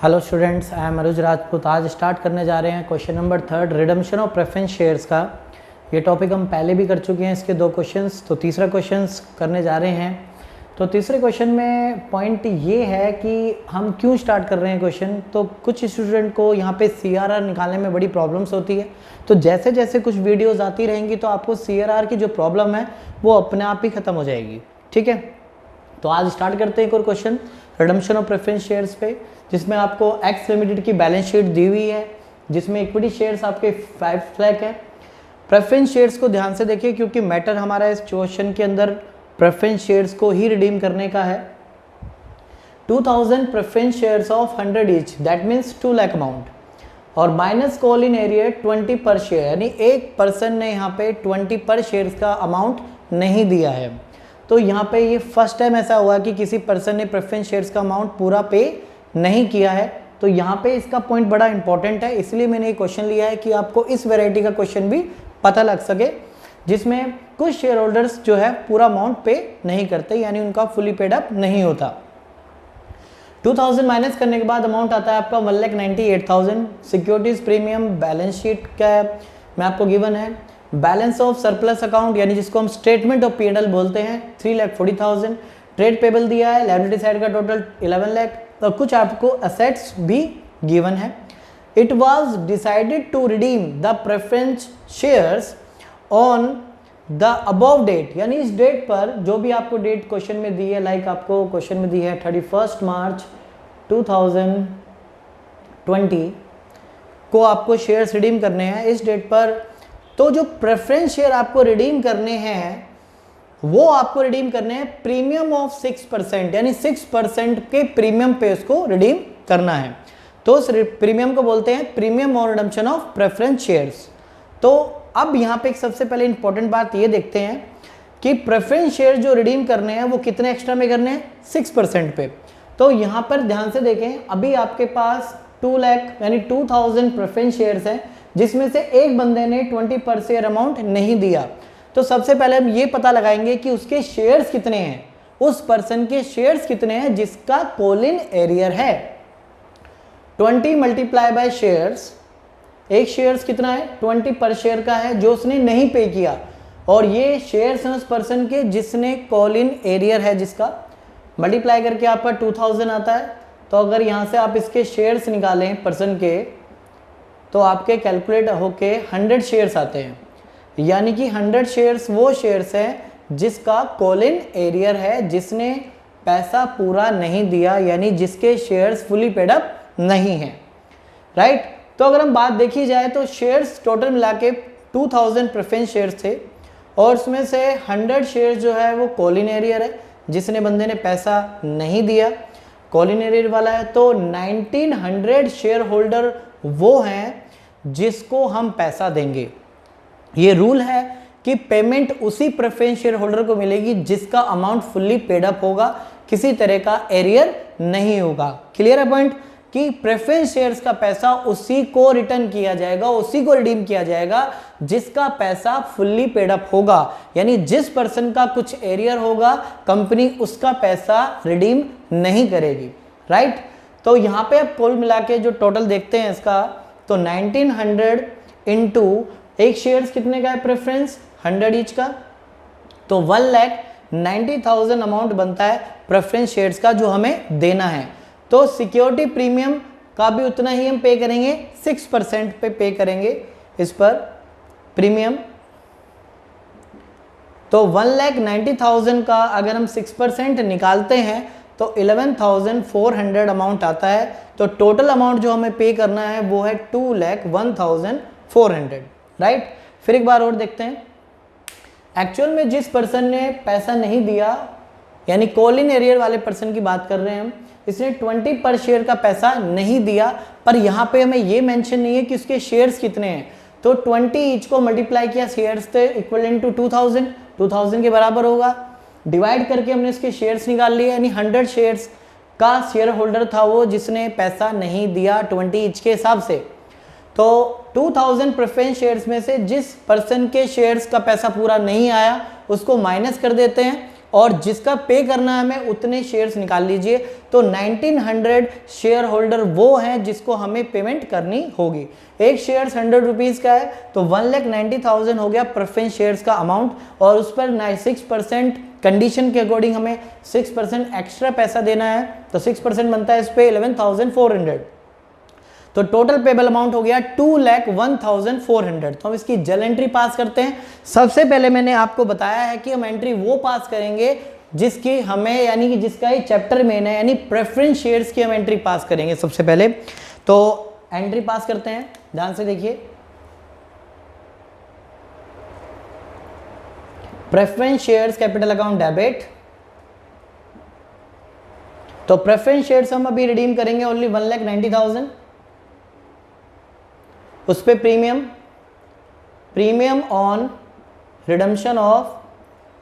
Hello students, I am अनुज राजपूत। आज start करने जा रहे हैं question number 3 redemption of preference shares का। ये टॉपिक हम पहले भी कर चुके हैं, इसके 2 क्वेश्चंस। तो तीसरा क्वेश्चंस करने जा रहे हैं। तो तीसरे क्वेश्चन में पॉइंट ये है कि हम क्यों स्टार्ट कर रहे हैं क्वेश्चन। तो कुछ स्टूडेंट को यहाँ पे CRR निकालने में बड़ी प्रॉब्लम्स होती है। तो जैसे जैसे कुछ वीडियोज़ आती रहेंगी तो आपको CRR की जो प्रॉब्लम है वो अपने आप ही ख़त्म हो जाएगी। ठीक है, तो आज स्टार्ट करते हैं एक और question redemption of preference shares पे, जिसमें आपको एक्स लिमिटेड की बैलेंस शीट दी हुई है, जिसमें इक्विटी शेयर्स आपके 5 लाख है। प्रेफरेंस शेयर्स को ध्यान से देखिए, क्योंकि मैटर हमारा इस क्वेश्चन के अंदर प्रेफरेंस शेयर्स को ही रिडीम करने का है। 2000 preference shares of 100 each, that means 2 lakh amount, और माइनस कॉल इन एरिया 20 पर शेयर, यानी एक पर्सन ने यहाँ पे 20 पर शेयर्स का अमाउंट नहीं दिया है। तो यहाँ पे ये फर्स्ट टाइम ऐसा हुआ कि किसी पर्सन ने प्रेफरेंस शेयर्स का अमाउंट पूरा पे नहीं किया है। तो यहाँ पे इसका पॉइंट बड़ा इंपॉर्टेंट है, इसलिए मैंने ये क्वेश्चन लिया है कि आपको इस वैरायटी का क्वेश्चन भी पता लग सके, जिसमें कुछ शेयर होल्डर्स जो है पूरा अमाउंट पे नहीं करते, यानी उनका फुली पेड अप नहीं होता। 2000 माइनस करने के बाद अमाउंट आता है आपका 1,98,000। सिक्योरिटीज प्रीमियम बैलेंस शीट का मैं आपको गिवन है। बैलेंस ऑफ सरप्लस अकाउंट, यानी जिसको हम स्टेटमेंट ऑफ P&L बोलते हैं, 3,40,000। ट्रेड पेबल दिया है, लायबिलिटी साइड का टोटल 11 लाख, और कुछ आपको असेट्स भी गिवन है। It was decided to redeem the preference shares on the above date, यानी इस डेट पर जो भी आपको डेट क्वेश्चन में दी है, लाइक आपको क्वेश्चन में दी है 31 मार्च 2020 को आपको शेयर्स रिडीम करने हैं इस डेट पर। तो जो प्रेफरेंस शेयर आपको रिडीम करने हैं वो आपको रिडीम करने हैं प्रीमियम ऑफ 6%, यानी 6% के प्रीमियम पे उसको रिडीम करना है। तो उस प्रीमियम को बोलते हैं प्रीमियम और रिडम्पशन ऑफ प्रेफरेंस शेयर्स। तो अब यहाँ पे एक सबसे पहले इंपॉर्टेंट बात ये देखते हैं कि प्रेफरेंस शेयर जो रिडीम करने हैं वो कितने एक्स्ट्रा में करने हैं, 6% पे। तो यहाँ पर ध्यान से देखें, अभी आपके पास 2 लाख यानी 2000 प्रेफरेंस शेयर्स हैं, जिसमें से एक बंदे ने 20 पर शेयर अमाउंट नहीं दिया। तो सबसे पहले हम ये पता लगाएंगे कि उसके शेयर्स कितने हैं, उस पर्सन के शेयर्स कितने हैं जिसका कॉल इन एरियर है। 20 मल्टीप्लाई बाय शेयर्स, एक शेयर्स कितना है, 20 पर शेयर का है जो उसने नहीं पे किया, और ये शेयर्स हैं उस पर्सन के जिसने कॉल इन एरियर है, जिसका मल्टीप्लाई करके आपका 2000 आता है। तो अगर यहाँ से आप इसके शेयर्स निकालें पर्सन के, तो आपके कैलकुलेट होके 100 शेयर्स आते हैं, यानी कि 100 शेयर्स वो शेयर्स हैं जिसका कॉल इन एरियर है, जिसने पैसा पूरा नहीं दिया, यानी जिसके शेयर्स फुली पेड अप नहीं है। राइट, तो अगर हम बात देखी जाए तो शेयर्स टोटल मिला के 2000 प्रेफरेंस शेयर्स थे, और उसमें से 100 शेयर्स जो है वो कॉल इन एरियर है, जिसने बंदे ने पैसा नहीं दिया, कॉल इन एरियर वाला है। तो 1900 शेयर होल्डर वो हैं जिसको हम पैसा देंगे। ये रूल है कि पेमेंट उसी प्रेफरेंस शेयर होल्डर को मिलेगी जिसका अमाउंट फुल्ली पेड अप होगा, किसी तरह का एरियर नहीं होगा। क्लियर है पॉइंट, कि प्रेफरेंस शेयर्स का पैसा उसी को रिटर्न किया जाएगा, उसी को रिडीम किया जाएगा जिसका पैसा फुल्ली पेड अप होगा, यानी जिस पर्सन का कुछ एरियर होगा कंपनी उसका पैसा रिडीम नहीं करेगी। राइट, तो यहाँ पे आप कुल मिला के जो टोटल देखते हैं इसका, तो 1900 इंटू एक शेयर्स कितने का है प्रेफरेंस, 100 ईच का, तो 1,90,000 अमाउंट बनता है प्रेफरेंस शेयर्स का जो हमें देना है। तो सिक्योरिटी प्रीमियम का भी उतना ही हम पे करेंगे, 6% पे करेंगे इस पर प्रीमियम। तो 1,90,000 का अगर हम 6% निकालते हैं तो 11,400 अमाउंट आता है। तो टोटल अमाउंट जो हमें पे करना है वो है 2,01,400। राइट, फिर एक बार और देखते हैं, एक्चुअल में जिस पर्सन ने पैसा नहीं दिया, यानी कॉल इन एरियर वाले पर्सन की बात कर रहे हैं हम, इसने 20 पर शेयर का पैसा नहीं दिया, पर यहाँ पे हमें ये मेंशन नहीं है कि उसके शेयर्स कितने हैं। तो 20 ईच को मल्टीप्लाई किया, शेयर्स थे इक्विवेलेंट टू 2000 के बराबर होगा, डिवाइड करके हमने इसके शेयर्स निकाल लिए, यानी 100 शेयर्स का शेयर होल्डर था वो जिसने पैसा नहीं दिया 20 ईच के हिसाब से। तो 2000 प्रेफरेंस शेयर्स में से जिस पर्सन के शेयर्स का पैसा पूरा नहीं आया उसको माइनस कर देते हैं, और जिसका पे करना है हमें उतने शेयर्स निकाल लीजिए। तो 1900 शेयर होल्डर वो हैं जिसको हमें पेमेंट करनी होगी। एक शेयर 100 रुपीज़ का है तो 1,90,000 हो गया प्रेफरेंस शेयर्स का अमाउंट, और उस पर 6% कंडीशन के अकॉर्डिंग हमें 6% एक्स्ट्रा पैसा देना है, तो 6% बनता है इस पे 11,400। तो टोटल पेबल अमाउंट हो गया 2,01,400। तो हम इसकी जल एंट्री पास करते हैं। सबसे पहले मैंने आपको बताया है कि हम एंट्री वो पास करेंगे जिसकी हमें, यानी कि जिसका ये चैप्टर मेन है, यानी प्रेफरेंस शेयर्स की हम एंट्री पास करेंगे सबसे पहले। तो एंट्री पास करते हैं, ध्यान से देखिए। Preference shares capital account debit, तो प्रेफरेंस शेयर्स हम अभी रिडीम करेंगे ओनली 1,90,000। उस पे premium on redemption of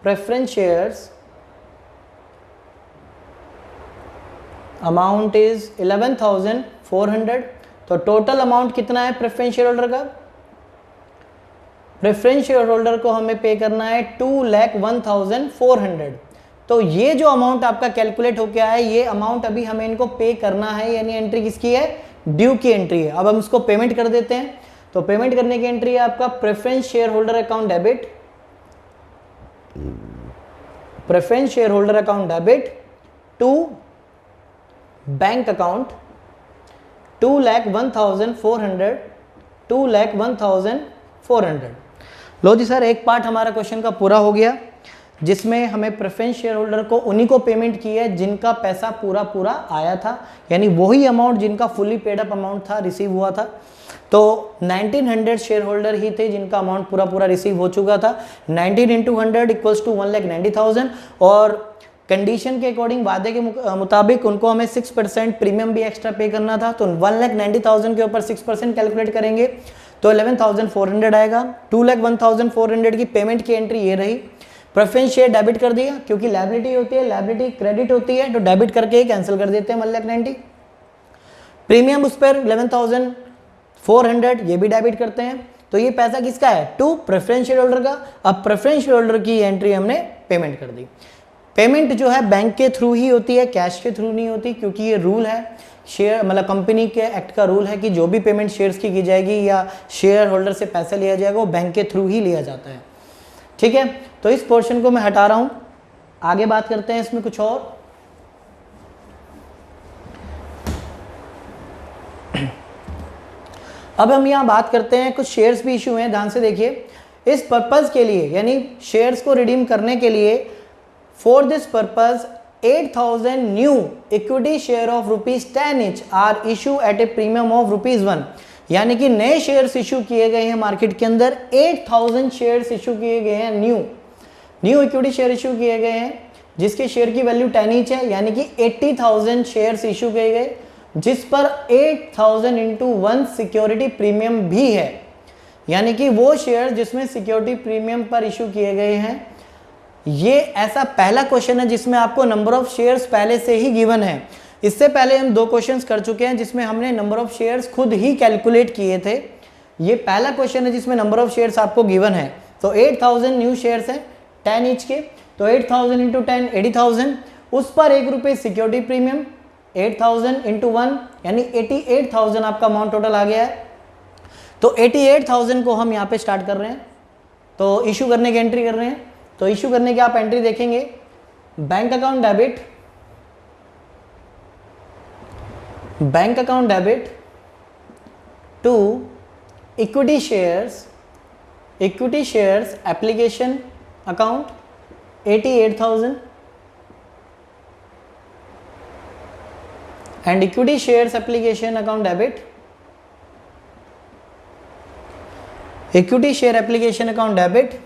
preference shares amount is 11,400। तो टोटल अमाउंट कितना है प्रेफरेंस शेयर होल्डर का? प्रेफरेंस शेयर होल्डर को हमें पे करना है 2,01,400। तो ये जो अमाउंट आपका कैलकुलेट होके आया है, ये अमाउंट अभी हमें इनको पे करना है, यानी एंट्री किसकी है? ड्यू की एंट्री है। अब हम इसको पेमेंट कर देते हैं। तो पेमेंट करने की एंट्री है आपका preference share holder account debit, preference share holder account debit to bank account 2,01,400, 2,01,400। लो जी सर, एक पार्ट हमारा क्वेश्चन का पूरा हो गया, जिसमें हमें प्रेफरेंस शेयर होल्डर को उन्हीं को पेमेंट की है जिनका पैसा पूरा आया था, यानी वही अमाउंट जिनका फुली पेड अप अमाउंट था, रिसीव हुआ था। तो 1900 शेयर होल्डर ही थे जिनका अमाउंट पूरा रिसीव हो चुका था। 19 × 100 इक्वल्स टू 1,90,000, और कंडीशन के अकॉर्डिंग, वादे के मुताबिक उनको हमें 6% प्रीमियम भी एक्स्ट्रा पे करना था। तो 1,90,000 के ऊपर 6% कैलकुलेट करेंगे तो 11,400 आएगा। 2,01,400 की पेमेंट की एंट्री ये रही। प्रेफरेंस शेयर डेबिट कर दिया, क्योंकि लायबिलिटी होती है, लायबिलिटी क्रेडिट होती है, तो डेबिट करके ही कैंसिल कर देते हैं 1,90,000। प्रीमियम उस पर 11,400, ये भी डेबिट करते हैं। तो ये पैसा किसका है? टू प्रेफरेंस शेयर होल्डर का। अब प्रेफरेंस शेयर होल्डर की एंट्री हमने पेमेंट कर दी। पेमेंट जो है बैंक के थ्रू ही होती है, कैश के थ्रू नहीं होती, क्योंकि ये रूल है, शेयर मतलब कंपनी के एक्ट का रूल है कि जो भी पेमेंट शेयर्स की जाएगी या शेयर होल्डर से पैसा लिया जाएगा वो बैंक के थ्रू ही लिया जाता है। ठीक है, तो इस पोर्शन को मैं हटा रहा हूं, आगे बात करते हैं इसमें कुछ और। अब हम यहां बात करते हैं, कुछ शेयर्स भी इशू हैं, ध्यान से देखिए। इस पर्पज के लिए, यानी शेयर्स को रिडीम करने के लिए, for this purpose 8,000 new equity share of ₹10 each are issue at a premium of ₹1, यानी कि नए शेयर्स इशू किए गए हैं मार्केट के अंदर। 8,000 शेयर्स इशू किए गए हैं, न्यू इक्विटी शेयर इशू किए गए हैं, जिसके शेयर की वैल्यू 10 each है, यानी कि 80,000 शेयर्स इशू किए गए, जिस पर 8,000 × 1 सिक्योरिटी प्रीमियम भी है, यानी कि वो शेयर जिसमें सिक्योरिटी प्रीमियम पर इशू किए गए हैं। ये ऐसा पहला क्वेश्चन है जिसमें आपको नंबर ऑफ शेयर्स पहले से ही गिवन है। इससे पहले हम 2 क्वेश्चंस कर चुके हैं जिसमें हमने नंबर ऑफ शेयर्स खुद ही कैलकुलेट किए थे। ये पहला क्वेश्चन है जिसमें नंबर ऑफ शेयर्स आपको गिवन है। तो 8,000 न्यू शेयर्स हैं 10 each के, तो 8,000 × 10 80,000, उस पर ₹1 सिक्योरिटी प्रीमियम, 8,000 × 1 यानी 88,000 आपका अमाउंट टोटल आ गया है। तो 88,000 को हम यहाँ पे स्टार्ट कर रहे हैं, तो इशू करने की एंट्री कर रहे हैं। तो इशू करने की आप एंट्री देखेंगे, bank account debit to equity shares application account 88,000 and equity shares application account debit, equity share application account debit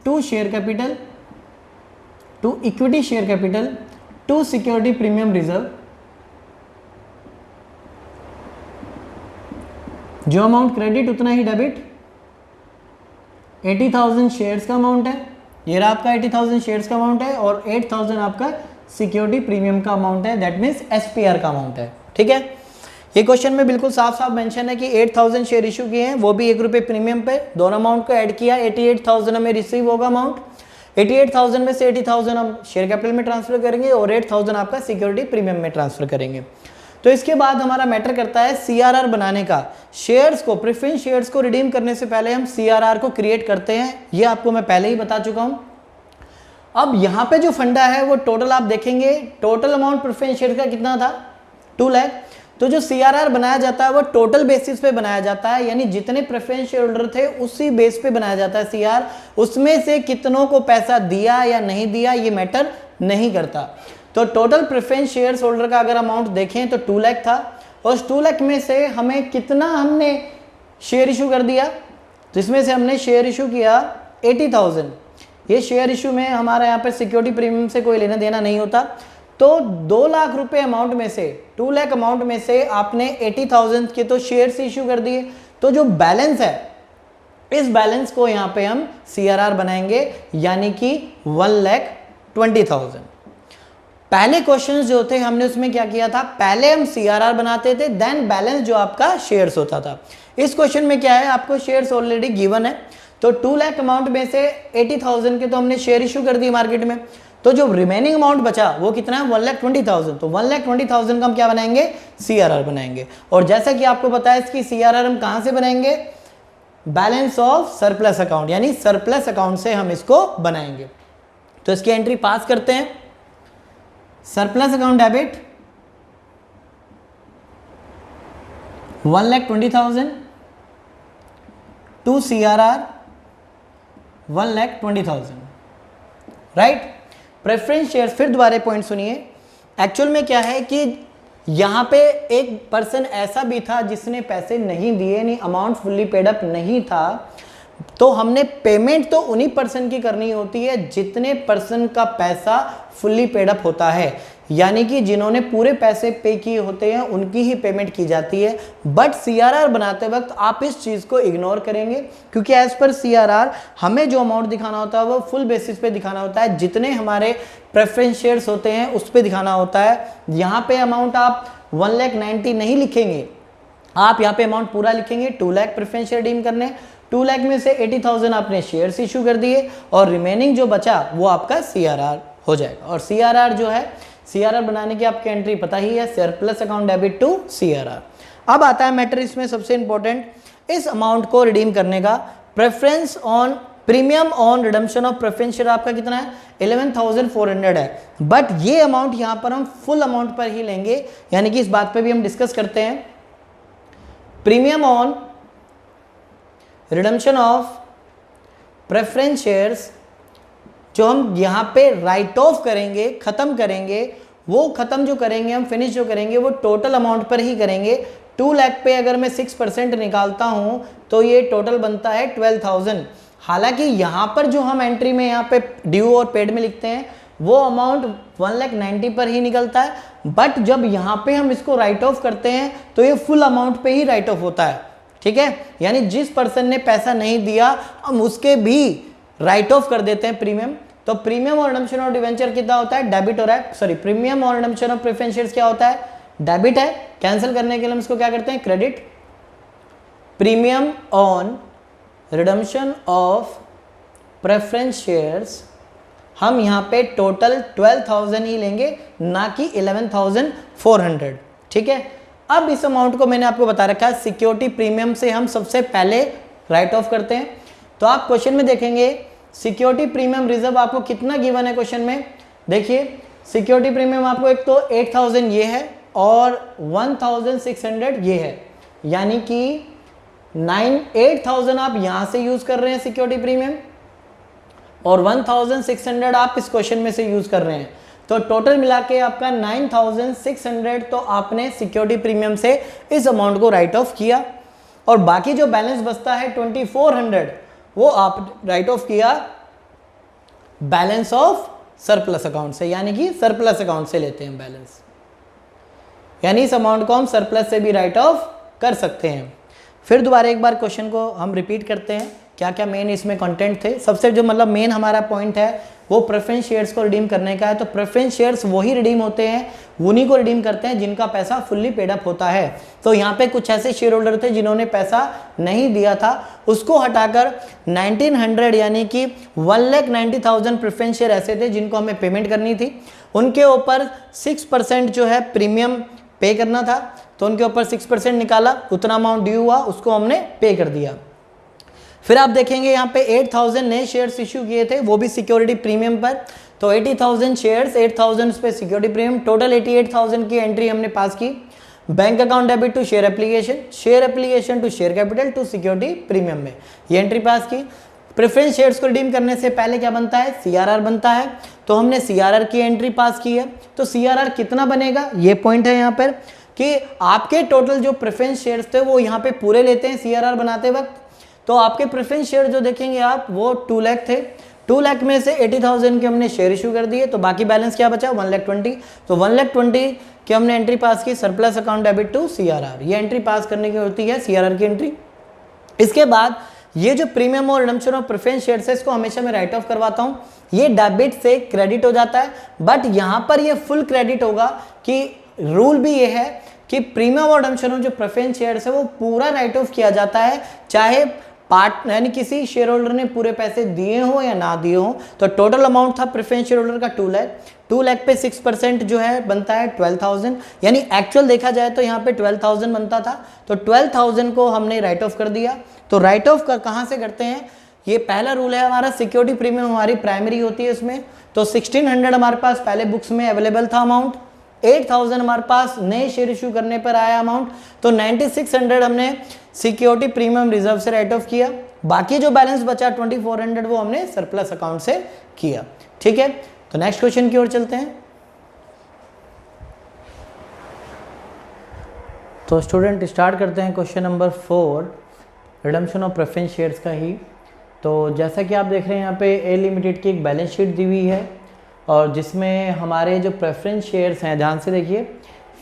to share capital, to equity share capital, to security premium reserve। जो amount credit उतना ही debit. 80,000 shares का amount है, ये रहा आपका 80,000 shares का amount है, और 8,000 आपका सिक्योरिटी प्रीमियम का अमाउंट है, दैट मीन्स SPR का अमाउंट है। ठीक है, ये क्वेश्चन में बिल्कुल साफ साफ मेंशन है कि 8,000 शेयर इशू किए हैं, वो भी ₹1 प्रीमियम पे, दोनों अमाउंट को ऐड किया, 88,000 हमें रिसीव होगा अमाउंट, 88,000 में से 80,000 हम शेयर कैपिटल में ट्रांसफर करेंगे और 8,000 आपका सिक्योरिटी प्रीमियम में ट्रांसफर करेंगे। तो इसके बाद हमारा मैटर करता है सीआरआर बनाने का। शेयर्स को, प्रेफरेंस शेयर्स को रिडीम करने से पहले हम सीआरआर को क्रिएट करते हैं, ये आपको मैं पहले ही बता चुका हूं। अब यहां पे जो फंडा है वो टोटल आप देखेंगे, टोटल अमाउंट प्रेफरेंस शेयर का कितना था, 2 लाख। तो जो सीआरआर बनाया जाता है वो टोटल बेसिस पे बनाया जाता है, यानी जितने प्रेफरेंस शेयर होल्डर थे उसी बेस पे बनाया जाता है सीआर। उसमें से कितनों को पैसा दिया या नहीं दिया ये मैटर नहीं करता। तो टोटल प्रेफरेंस शेयर्स होल्डर का अगर अमाउंट देखें तो 2 लाख था, और उस 2 लाख में से हमें कितना हमने शेयर इशू कर दिया, जिसमें से हमने शेयर इशू किया 80,000। ये शेयर इशू में हमारा यहाँ पे सिक्योरिटी प्रीमियम से कोई लेना देना नहीं होता। तो 2 लाख रुपए अमाउंट में से, 2 लाख अमाउंट में से आपने 80,000 के तो शेयर्स इशू कर दिए। तो जो बैलेंस है, इस बैलेंस को यहाँ पे हम सीआरआर बनाएंगे, यानी कि 1,20,000। पहले क्वेश्चंस जो थे हमने उसमें क्या किया था, पहले हम सीआरआर बनाते थे, देन बैलेंस जो आपका शेयर्स होता था। इस क्वेश्चन में क्या है, आपको शेयर्स ऑलरेडी गिवन है। तो 2 लाख अमाउंट में से 80,000 के तो हमने शेयर इशू कर दिए मार्केट में, तो जो रिमेनिंग अमाउंट बचा वो कितना है, 1,20,000। तो 1,20,000 का हम क्या बनाएंगे, सीआरआर बनाएंगे। और जैसा कि आपको पता है इसकी सीआरआर हम कहां से बनाएंगे, बैलेंस ऑफ सरप्लस अकाउंट, यानी सरप्लस अकाउंट से हम इसको बनाएंगे। तो इसकी एंट्री पास करते हैं, surplus account debit 1,20,000 to CRR 1,20,000, right. Preference share, फिर दोबारा पॉइंट सुनिए। एक्चुअल में क्या है कि यहां पे एक पर्सन ऐसा भी था जिसने पैसे नहीं दिए, नहीं अमाउंट फुल्ली पेड अप नहीं था, तो हमने पेमेंट तो उन्हीं पर्सन की करनी होती है जितने पर्सन का पैसा फुल्ली पेड अप होता है, यानी कि जिन्होंने पूरे पैसे पे किए होते हैं उनकी ही पेमेंट की जाती है। बट सीआरआर बनाते वक्त आप इस चीज को इग्नोर करेंगे, क्योंकि एज पर सीआरआर हमें जो अमाउंट दिखाना होता है वो फुल बेसिस पे दिखाना होता है, जितने हमारे प्रेफरेंस शेयर्स होते हैं उस पर दिखाना होता है। यहाँ पे अमाउंट आप 1,90,000 नहीं लिखेंगे, आप यहाँ पे अमाउंट पूरा लिखेंगे। 2 लाख प्रेफरेंस शेयर रिडीम करने, 2 लाख में से 80,000 आपने शेयर्स इशू कर दिए, और रिमेनिंग जो बचा वो आपका सीआरआर हो जाएगा। और सीआरआर जो है, सीआरआर बनाने की आपकी एंट्री पता ही है, surplus account debit to CRR. अब आता है मैटर इसमें सबसे इंपॉर्टेंट, इस अमाउंट को रिडीम करने का। Preference on premium on redemption of preference share आपका कितना है, 11,400 है। बट ये अमाउंट यहां पर हम फुल अमाउंट पर ही लेंगे, यानी कि इस बात पे भी हम डिस्कस करते हैं। Premium on redemption of preference shares जो हम यहाँ पे राइट ऑफ करेंगे, खत्म करेंगे, वो खत्म जो करेंगे हम, फिनिश जो करेंगे वो टोटल अमाउंट पर ही करेंगे। 2 लाख पे अगर मैं 6% निकालता हूं तो ये टोटल बनता है 12,000। हालांकि यहाँ पर जो हम एंट्री में यहाँ पे ड्यू और पेड में लिखते हैं वो अमाउंट 1,90,000 पर ही निकलता है, बट जब यहाँ पे हम इसको राइट ऑफ करते हैं तो ये फुल अमाउंट पे ही राइट ऑफ होता है, ठीक है। यानी जिस पर्सन ने पैसा नहीं दिया हम उसके भी राइट ऑफ कर देते हैं प्रीमियम। तो प्रीमियम और रिडम्पशन ऑफ डिवेंचर कितना होता है, डेबिट हो रहा है, सॉरी प्रीमियम और रिडम्पशन ऑफ प्रेफरेंस शेयर्स क्या होता है, डेबिट है। कैंसिल करने के लिए हम इसको क्या करते हैं, credit. Premium on redemption of preference shares हम यहाँ पे टोटल 12,000 ही लेंगे, ना कि 11,400, ठीक है। अब इस अमाउंट को मैंने आपको बता रखा है, सिक्योरिटी प्रीमियम से हम सबसे पहले राइट ऑफ करते हैं। तो आप क्वेश्चन में देखेंगे सिक्योरिटी प्रीमियम रिजर्व आपको कितना गिवन है क्वेश्चन में। देखिए सिक्योरिटी प्रीमियम आपको एक तो 8,000 ये है और 1,600 ये है, यानी कि 8,000 आप यहां से यूज कर रहे हैं सिक्योरिटी प्रीमियम, और 1,600 आप इस क्वेश्चन में से यूज कर रहे हैं। तो टोटल मिला के आपका 9,600 तो आपने सिक्योरिटी प्रीमियम से इस अमाउंट को राइट ऑफ किया, और बाकी जो बैलेंस बचता है 2,400 वो आप राइट ऑफ किया बैलेंस ऑफ सरप्लस अकाउंट से, यानी कि सरप्लस अकाउंट से लेते हैं बैलेंस, यानी इस अमाउंट को हम सरप्लस से भी राइट ऑफ कर सकते हैं। फिर दोबारा एक बार क्वेश्चन को हम रिपीट करते हैं, क्या क्या मेन इसमें कंटेंट थे। सबसे जो मतलब मेन हमारा पॉइंट है वो प्रेफरेंस शेयर्स को रिडीम करने का है। तो प्रेफरेंस शेयर्स वही रिडीम होते हैं, उन्हीं को रिडीम करते हैं जिनका पैसा फुल्ली पेड अप होता है। तो यहाँ पे कुछ ऐसे शेयर होल्डर थे जिन्होंने पैसा नहीं दिया था, उसको हटाकर 1900 यानी कि 1,90,000 प्रेफरेंस शेयर ऐसे थे जिनको हमें पेमेंट करनी थी। उनके ऊपर 6% जो है प्रीमियम पे करना था, तो उनके ऊपर 6% निकाला, उतना अमाउंट ड्यू हुआ, उसको हमने पे कर दिया। फिर आप देखेंगे यहाँ पे 8,000 नए शेयर्स इश्यू किए थे, वो भी सिक्योरिटी प्रीमियम पर। तो 80,000 शेयर्स, 8,000 पे सिक्योरिटी प्रीमियम, टोटल 88,000 की एंट्री हमने पास की। Bank account debit to share application, share application to share capital to security premium में ये एंट्री पास की। प्रेफरेंस शेयर्स को रिडीम करने से पहले क्या बनता है, सीआरआर बनता है, तो हमने सीआरआर की एंट्री पास की है। तो सीआरआर कितना बनेगा, ये पॉइंट है यहाँ पर कि आपके टोटल जो प्रेफरेंस शेयर्स थे वो यहाँ पे पूरे लेते हैं सीआरआर बनाते वक्त। तो आपके प्रेफरेंस शेयर जो देखेंगे आप वो 2 लाख थे, 2 लाख में से 80,000 के हमने शेयर इशू कर दिए, तो बाकी बैलेंस क्या बचा 1,20,000। तो 1,20,000 की हमने एंट्री पास की, surplus account debit to CRR, ये एंट्री पास करने की होती है सीआरआर की एंट्री। इसके बाद ये जो प्रीमियम और रिडम्पशन ऑफ प्रेफरेंस शेयर्स है इसको हमेशा मैं राइट ऑफ करवाता हूँ, ये डेबिट से क्रेडिट हो जाता है, बट यहाँ पर ये फुल क्रेडिट होगा कि रूल भी ये है कि प्रीमियम और रिडम्पशन ऑफ जो प्रेफरेंस शेयर्स है वो पूरा राइट ऑफ किया जाता है, चाहे पार्ट यानी किसी शेयर होल्डर ने पूरे पैसे दिए हो या ना दिए हो। तो टोटल अमाउंट था प्रेफरेंस शेयर होल्डर का 2 लाख, 2 लाख पे 6% जो है बनता है 12,000, यानी एक्चुअल देखा जाए तो यहाँ पे 12,000 बनता था, तो 12,000 को हमने राइट ऑफ कर दिया। तो राइट ऑफ कहाँ से करते हैं, ये पहला रूल है हमारा, सिक्योरिटी प्रीमियम हमारी प्राइमरी होती है इसमें। तो 1,600 हमारे पास पहले बुक्स में अवेलेबल था अमाउंट, 8,000 हमारे पास नए शेयर इशू करने पर आया अमाउंट, तो 9,600 हमने सिक्योरिटी प्रीमियम रिजर्व से राइट ऑफ किया, बाकी जो बैलेंस बचा 2,400 वो हमने सरप्लस अकाउंट से किया। ठीक है, तो नेक्स्ट क्वेश्चन की ओर चलते हैं। तो स्टूडेंट स्टार्ट करते हैं question number 4, redemption of preference shares का ही। तो जैसा कि आप देख रहे हैं यहाँ पे ए लिमिटेड की एक बैलेंस शीट दी हुई है, और जिसमें हमारे जो प्रेफरेंस शेयर्स हैं, ध्यान से देखिए,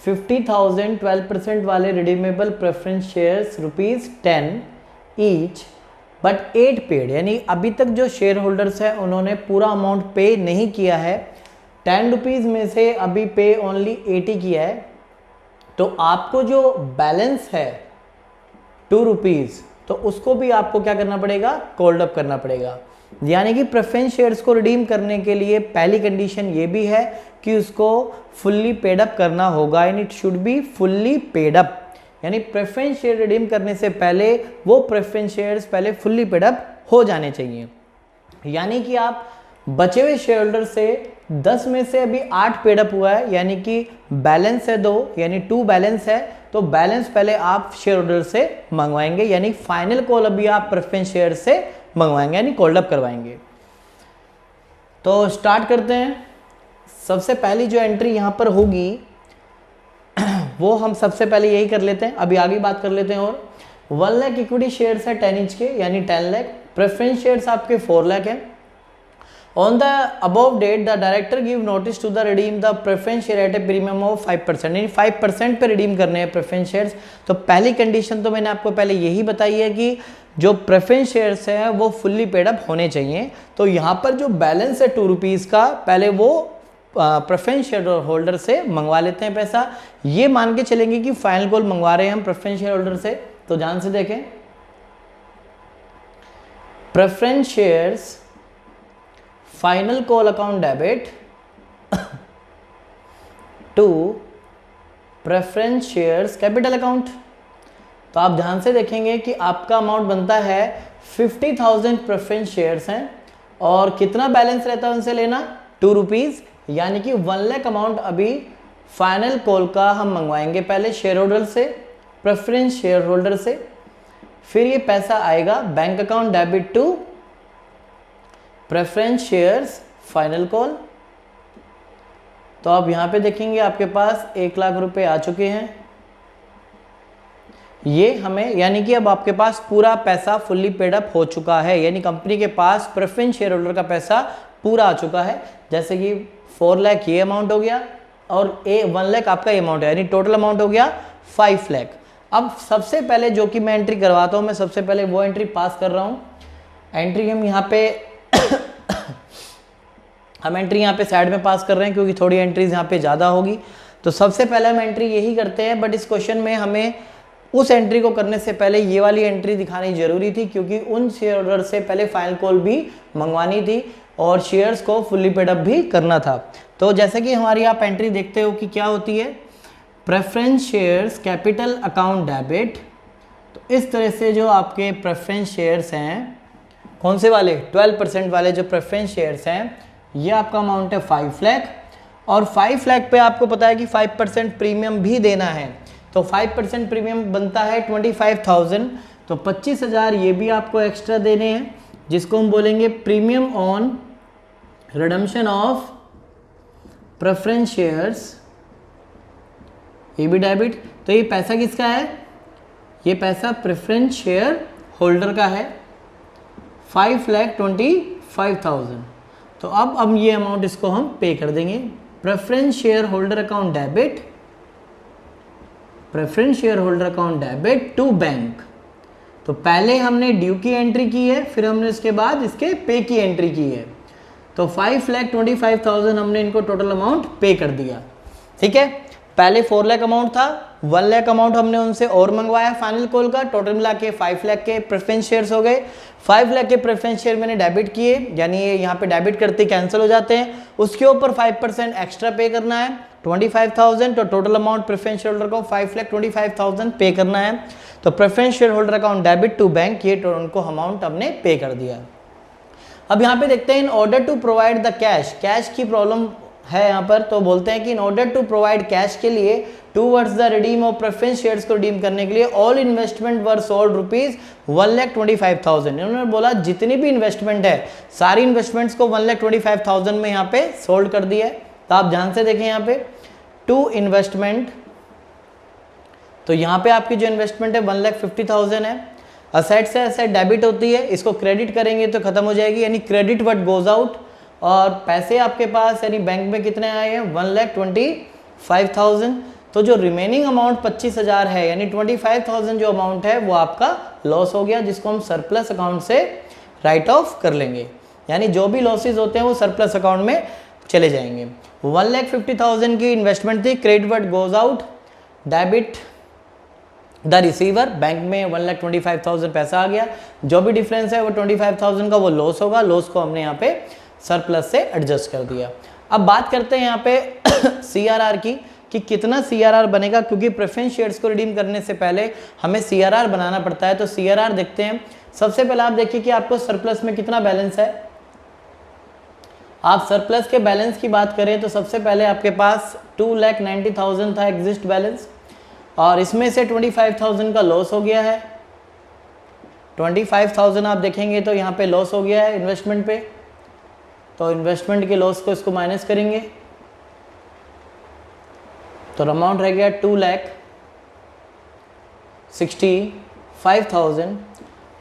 50,000 12% वाले redeemable preference shares ₹10 each, but 8 paid, यानी अभी तक जो शेयर होल्डर्स हैं उन्होंने पूरा अमाउंट पे नहीं किया है, 10 रुपीज़ में से अभी पे ओनली 80 किया है। तो आपको जो बैलेंस है 2 रुपीज़, तो उसको भी आपको क्या करना पड़ेगा, कोल्ड अप करना पड़ेगा। यानी कि प्रेफरेंस शेयर्स को रिडीम करने के लिए पहली कंडीशन ये भी है कि उसको फुल्ली पेड अप करना होगा, यानी it should be fully paid up, यानी प्रेफरेंस शेयर रिडीम करने से पहले वो प्रेफरेंस शेयर्स पहले फुल्ली पेड अप हो जाने चाहिए। यानी कि आप बचे हुए शेयर होल्डर से 10 में से अभी 8 पेड अप हुआ है, यानी कि बैलेंस है 2, यानी 2 बैलेंस है, तो बैलेंस पहले आप शेयर होल्डर से मंगवाएंगे, यानी फाइनल कॉल अभी आप प्रेफरेंस शेयर से मंगवाएंगे, यानी कोल्ड अप करवाएंगे। तो स्टार्ट करते हैं। सबसे पहली जो एंट्री यहाँ पर होगी वो हम सबसे पहले यही कर लेते हैं, अभी आगे बात कर लेते हैं। और 1 लाख इक्विटी शेयर्स है 10 इंच के, यानी 10 लाख, प्रेफरेंस शेयर्स आपके 4 लाख हैं। On the above date the director give notice to the redeem the preference share at a premium of 5%, यानी 5% पे रिडीम करने हैं प्रेफरेंस शेयर्स। तो पहली कंडीशन तो मैंने आपको पहले यही बताई है कि जो प्रेफरेंस शेयर्स हैं वो फुल्ली पेड अप होने चाहिए। तो यहाँ पर जो बैलेंस है 2 रुपीज़ का, पहले वो प्रेफरेंस शेयर होल्डर से मंगवा लेते हैं पैसा, ये मान के चलेंगे कि फाइनल कॉल मंगवा रहे हैं हम प्रेफरेंस शेयर होल्डर से। तो ध्यान से देखें, preference shares final call account debit to preference shares capital account. तो आप ध्यान से देखेंगे कि आपका अमाउंट बनता है 50,000 प्रेफरेंस शेयर्स हैं, और कितना बैलेंस रहता है उनसे लेना 2 रुपीज़, यानी कि 1 लाख अमाउंट अभी फाइनल कॉल का हम मंगवाएंगे पहले शेयर होल्डर से, प्रेफरेंस शेयर होल्डर से। फिर ये पैसा आएगा bank account debit to preference shares final call. तो आप यहाँ पे देखेंगे आपके पास 1 लाख रुपए आ चुके हैं, ये हमें, यानी कि अब आपके पास पूरा पैसा फुल्ली पेड अप हो चुका है, यानी कंपनी के पास प्रेफरेंस शेयर होल्डर का पैसा पूरा आ चुका है। जैसे कि 4 लाख ये अमाउंट हो गया, और 1 लाख आपका ये अमाउंट है, यानी टोटल अमाउंट हो गया 5 लाख। अब सबसे पहले जो कि मैं एंट्री करवाता हूँ, मैं सबसे पहले वो एंट्री पास कर रहा हूँ। एंट्री हम यहाँ पे हम एंट्री यहाँ पे साइड में पास कर रहे हैं क्योंकि थोड़ी एंट्रीज यहाँ पे ज़्यादा होगी। तो सबसे पहले हम एंट्री यही करते हैं, बट इस क्वेश्चन में हमें उस एंट्री को करने से पहले ये वाली एंट्री दिखानी जरूरी थी, क्योंकि उन शेयर होल्डर से पहले फाइनल कॉल भी मंगवानी थी और शेयर्स को फुल्ली पेड अप भी करना था। तो जैसे कि हमारी आप एंट्री देखते हो कि क्या होती है, preference shares capital account debit. तो इस तरह से जो आपके प्रेफरेंस शेयर्स हैं, कौन से वाले, 12% वाले जो प्रेफरेंस शेयर्स हैं, ये आपका अमाउंट है 5 लाख, और 5 लाख पे आपको पता है कि 5% प्रीमियम भी देना है। तो 5% प्रीमियम बनता है 25,000, तो 25,000 ये भी आपको एक्स्ट्रा देने हैं, जिसको हम बोलेंगे premium on redemption of preference shares, ये भी डेबिट। तो ये पैसा किसका है, ये पैसा प्रेफरेंस शेयर होल्डर का है, 5,25,000। तो अब ये अमाउंट इसको हम पे कर देंगे। Preference share holder account debit, preference share holder account debit to bank. तो पहले हमने ड्यू की एंट्री की है, फिर हमने इसके बाद इसके पे की एंट्री की है। तो 5,25,000 हमने इनको टोटल अमाउंट पे कर दिया। ठीक है, पहले 4 लाख अमाउंट था, 1 लाख अमाउंट हमने उनसे और मंगवाया फाइनल कॉल का, टोटल मिला के 5 लाख के प्रेफरेंस शेयर्स हो गए। 5 लाख के प्रेफरेंस शेयर मैंने डेबिट किए, यानी ये यहाँ पे डेबिट करते कैंसिल हो जाते हैं। उसके ऊपर 5% एक्स्ट्रा पे करना है 25,000, तो total amount preference share holder को 5,25,000 पे करना है। तो preference share holder account debit to bank, ये उनको अमाउंट हमने पे कर दिया। अब यहाँ पे देखते हैं in order to provide the cash, cash की प्रॉब्लम है यहाँ पर। तो बोलते हैं कि in order to provide cash के लिए towards the redeem of preference shares को रिडीम करने के लिए ऑल इन्वेस्टमेंट वर सोल्ड ₹1,25,000। इन्होंने बोला जितनी भी इन्वेस्टमेंट है सारी इन्वेस्टमेंट्स को 1,25,000 में यहाँ पे सोल्ड कर दिया है। तो आप ध्यान से देखें यहाँ पे टू इन्वेस्टमेंट, तो यहाँ पे आपकी जो इन्वेस्टमेंट है 1,50,000 है। असेट से असेट डेबिट होती है, इसको क्रेडिट करेंगे तो खत्म हो जाएगी, यानी क्रेडिट व्हाट गोज आउट। और पैसे आपके पास यानी बैंक में कितने आए हैं 1,25,000। तो जो रिमेनिंग अमाउंट 25,000 है, यानी 25,000 जो अमाउंट है वो आपका लॉस हो गया, जिसको हम सरप्लस अकाउंट से राइट ऑफ कर लेंगे। यानी जो भी लॉसेज होते हैं वो सरप्लस अकाउंट में चले जाएंगे। 1,50,000 की इन्वेस्टमेंट थी, credit what goes out, debit the receiver, bank में 1,25,000 पैसा आ गया, जो भी डिफरेंस है वो 25,000 का वो लॉस होगा, लॉस को हमने यहाँ पे सरप्लस से एडजस्ट कर दिया। अब बात करते हैं यहाँ पे CRR की, कि कितना CRR बनेगा, क्योंकि प्रेफरेंस शेयर्स को रिडीम करने से पहले हमें CRR बनाना पड़ता है। तो CRR देखते हैं। सबसे पहले आप देखिए कि आपको सरप्लस में कितना बैलेंस है। आप सरप्लस के बैलेंस की बात करें तो सबसे पहले आपके पास 2,90,000 था एग्जिस्ट बैलेंस, और इसमें से 25,000 का लॉस हो गया है। 25,000 आप देखेंगे तो यहाँ पे लॉस हो गया है इन्वेस्टमेंट पे, तो इन्वेस्टमेंट के लॉस को इसको माइनस करेंगे तो अमाउंट रह गया 2,65,000।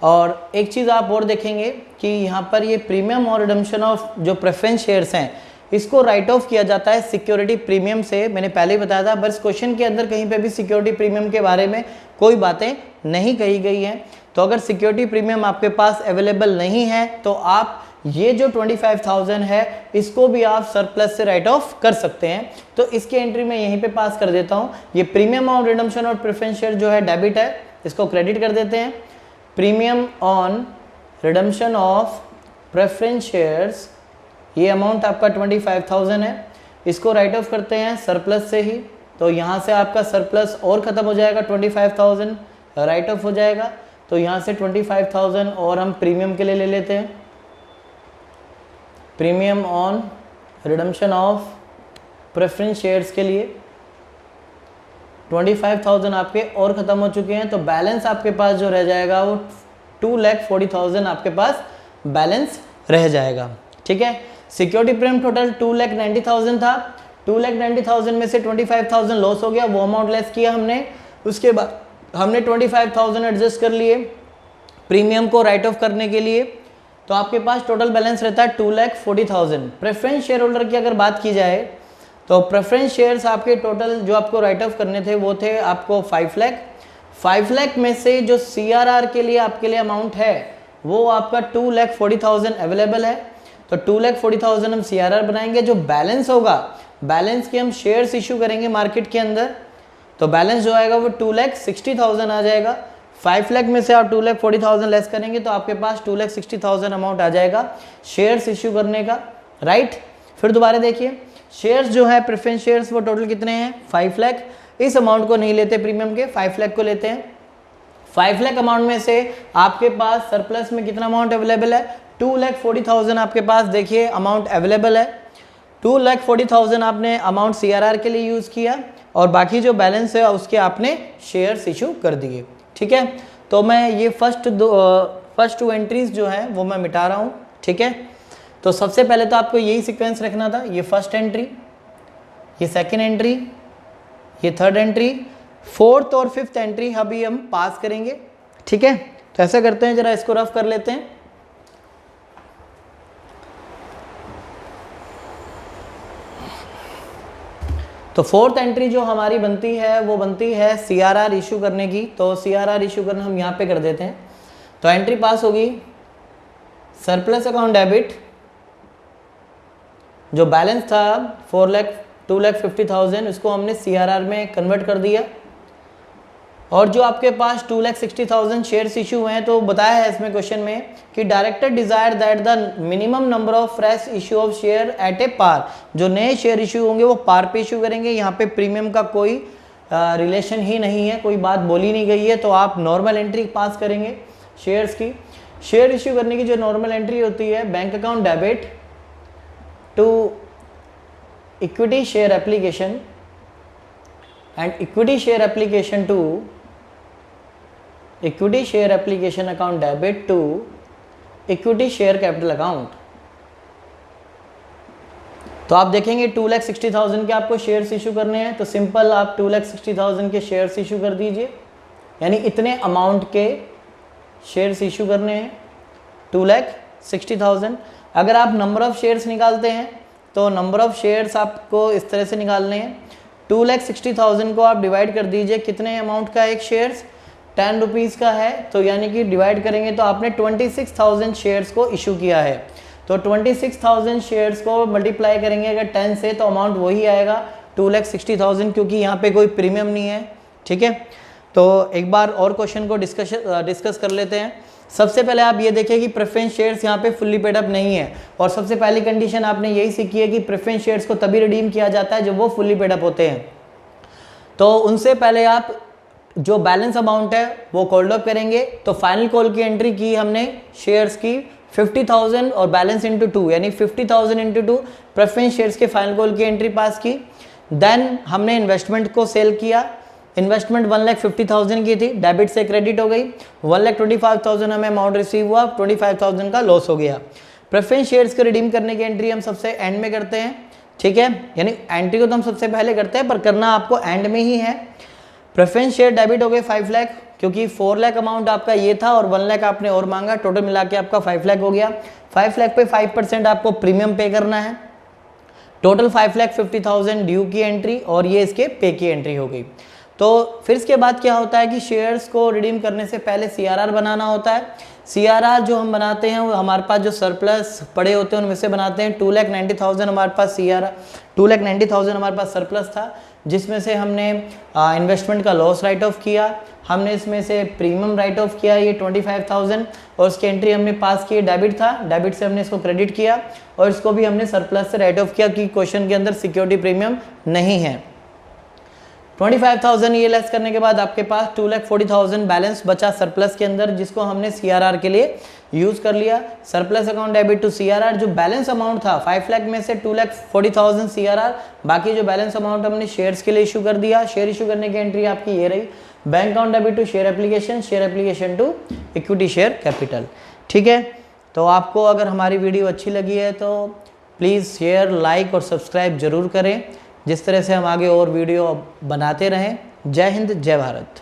और एक चीज़ आप और देखेंगे कि यहाँ पर ये प्रीमियम और रिडम्पशन ऑफ जो प्रेफरेंस शेयर्स हैं इसको राइट ऑफ किया जाता है सिक्योरिटी प्रीमियम से। मैंने पहले ही बताया था, बस क्वेश्चन के अंदर कहीं पे भी सिक्योरिटी प्रीमियम के बारे में कोई बातें नहीं कही गई हैं। तो अगर सिक्योरिटी प्रीमियम आपके पास अवेलेबल नहीं है तो आप ये जो 25,000 है इसको भी आप सरप्लस से राइट ऑफ कर सकते हैं। तो इसकी एंट्री मैं यहीं पे पास कर देता हूँ। ये प्रीमियम ऑन रिडम्पशन और प्रेफरेंस शेयर जो है डेबिट है, इसको क्रेडिट कर देते हैं। Premium on redemption of preference shares, ये अमाउंट आपका 25,000 है, इसको राइट ऑफ करते हैं सरप्लस से ही। तो यहाँ से आपका सरप्लस और ख़त्म हो जाएगा, 25,000 राइट ऑफ हो जाएगा। तो यहाँ से 25,000 और हम प्रीमियम के लिए ले लेते हैं। Premium on redemption of preference shares के लिए 25,000 आपके और ख़त्म हो चुके हैं। तो बैलेंस आपके पास जो रह जाएगा वो 2,40,000 आपके पास बैलेंस रह जाएगा। ठीक है, सिक्योरिटी प्रीमियम टोटल 2,90,000 था। 2,90,000 में से 25,000 लॉस हो गया, वो अमाउंट लेस किया हमने। उसके बाद हमने 25,000 एडजस्ट कर लिए प्रीमियम को राइट ऑफ करने के लिए। तो आपके पास टोटल बैलेंस रहता है 2,40,000। प्रेफरेंस शेयर होल्डर की अगर बात की जाए तो प्रेफरेंस शेयर्स आपके टोटल जो आपको राइट ऑफ करने थे वो थे आपको 5 लाख। 5 लाख में से जो CRR के लिए आपके लिए अमाउंट है वो आपका 2,40,000 अवेलेबल है। तो 2,40,000 हम CRR बनाएंगे। जो बैलेंस होगा, बैलेंस के हम शेयर्स इशू करेंगे मार्केट के अंदर, तो बैलेंस जो आएगा वो 2,60,000 आ जाएगा। 5 लाख में से आप 2,40,000 लेस करेंगे तो आपके पास 2,60,000 अमाउंट आ जाएगा शेयर्स इशू करने का, राइट। फिर दोबारा देखिए, शेयर्स जो है प्रेफरेंस शेयर्स वो टोटल कितने हैं, 5 लाख। इस अमाउंट को नहीं लेते प्रीमियम के, 5 लाख को लेते हैं। 5 लाख अमाउंट में से आपके पास सरप्लस में कितना अमाउंट अवेलेबल है, 2,40,000 आपके पास देखिए अमाउंट अवेलेबल है। 2,40,000 आपने अमाउंट CRR के लिए यूज़ किया और बाकी जो बैलेंस है उसके आपने शेयर्स इशू कर दिए, ठीक है। तो मैं ये फर्स्ट 2 एंट्रीज जो है वो मैं मिटा रहा हूँ, ठीक है। तो सबसे पहले तो आपको यही सीक्वेंस रखना था, ये फर्स्ट एंट्री, ये सेकेंड एंट्री, ये थर्ड एंट्री, फोर्थ और फिफ्थ एंट्री अभी हम पास करेंगे, ठीक है। तो ऐसा करते हैं, जरा इसको रफ कर लेते हैं। तो फोर्थ एंट्री जो हमारी बनती है वो बनती है CRR इशू करने की। तो CRR इशू करना हम यहाँ पे कर देते हैं। तो एंट्री पास होगी, सरप्लस अकाउंट डेबिट, जो बैलेंस था 2,50,000 उसको हमने CRR में कन्वर्ट कर दिया। और जो आपके पास 2,60,000 शेयर्स इशू हुए हैं, तो बताया है इसमें क्वेश्चन में कि director desire that the minimum number of fresh issue of share at a par, जो नए शेयर इशू होंगे वो पार पे इशू करेंगे। यहाँ पे प्रीमियम का कोई रिलेशन ही नहीं है, कोई बात बोली नहीं गई है, तो आप नॉर्मल एंट्री पास करेंगे शेयर्स की। शेयर इशू करने की जो नॉर्मल एंट्री होती है, bank account debit to equity share application and equity share application to equity share application account debit to equity share capital account. तो आप देखेंगे 2,60,000 के आपको शेयर्स इशू करने हैं, तो सिंपल आप 2,60,000 के शेयर्स इशू कर दीजिए, यानी इतने अमाउंट के शेयर्स इशू करने हैं 2,60,000। अगर आप नंबर ऑफ शेयर्स निकालते हैं तो नंबर ऑफ शेयर्स आपको इस तरह से निकालने हैं, 2,60,000 को आप डिवाइड कर दीजिए, कितने अमाउंट का एक शेयर्स 10 रुपीज़ का है, तो यानी कि डिवाइड करेंगे तो आपने 26,000 शेयर्स को इशू किया है। तो 26,000 शेयर्स को मल्टीप्लाई करेंगे अगर 10 से, तो अमाउंट वही आएगा 2,60,000, क्योंकि यहाँ पे कोई प्रीमियम नहीं है, ठीक है। तो एक बार और क्वेश्चन को डिस्कस कर लेते हैं। सबसे पहले आप ये देखिए कि प्रेफरेंस शेयर्स यहाँ पे फुल्ली पेड अप नहीं है, और सबसे पहली कंडीशन आपने यही सीखी है कि प्रेफरेंस शेयर्स को तभी रिडीम किया जाता है जब वो फुल्ली पेड अप होते हैं। तो उनसे पहले आप जो बैलेंस अमाउंट है वो कॉल्ड अप करेंगे। तो फाइनल कॉल की एंट्री की हमने शेयर्स की 50,000 और बैलेंस इंटू 2, यानी 50,000 इंटू 2 प्रेफरेंस शेयर्स के फाइनल कॉल की एंट्री पास की। देन हमने इन्वेस्टमेंट को सेल किया, इन्वेस्टमेंट 1,50,000 की थी, डेबिट से क्रेडिट हो गई, 1,25,000 हमें अमाउंट रिसीव हुआ, 25,000 का लॉस हो गया। प्रेफरेंस शेयर्स को रिडीम करने की एंट्री हम सबसे एंड में करते हैं, ठीक है, यानी एंट्री को तो हम सबसे पहले करते हैं पर करना आपको एंड में ही है। प्रेफरेंस शेयर डेबिट हो गए 5 लाख, क्योंकि 4 लाख अमाउंट आपका ये था और 1 लाख आपने और मांगा, टोटल मिला के आपका 5 लाख हो गया। 5 लाख पे 5% आपको प्रीमियम पे करना है, टोटल 5,50,000 ड्यू की एंट्री और ये इसके पे की एंट्री हो गई। तो फिर इसके बाद क्या होता है कि शेयर्स को रिडीम करने से पहले CRR बनाना होता है। CRR जो हम बनाते हैं वो हमारे पास जो सरप्लस पड़े होते हैं उनमें से बनाते हैं। 2,90,000 हमारे पास CRR 2,90,000 हमारे पास सरप्लस था, जिसमें से हमने इन्वेस्टमेंट का लॉस राइट ऑफ किया, हमने इसमें से प्रीमियम राइट ऑफ किया ये 25,000, और उसकी एंट्री हमने पास की, डेबिट था, डेबिट से हमने इसको क्रेडिट किया और इसको भी हमने सरप्लस से राइट ऑफ किया कि क्वेश्चन के अंदर सिक्योरिटी प्रीमियम नहीं है। 25,000 ये लेस करने के बाद आपके पास 2,40,000 बैलेंस बचा सरप्लस के अंदर, जिसको हमने CRR के लिए यूज कर लिया। Surplus account debit to CRR, जो बैलेंस अमाउंट था 5 लाख में से 2,40,000 CRR, बाकी जो बैलेंस अमाउंट हमने शेयर्स के लिए इशू कर दिया। शेयर इशू करने की एंट्री आपकी ये रही, bank account debit to share application to equity share capital, ठीक है। तो आपको अगर हमारी वीडियो अच्छी लगी है तो प्लीज़ शेयर, लाइक और सब्सक्राइब जरूर करें, जिस तरह से हम आगे और वीडियो बनाते रहें। जय हिंद, जय भारत।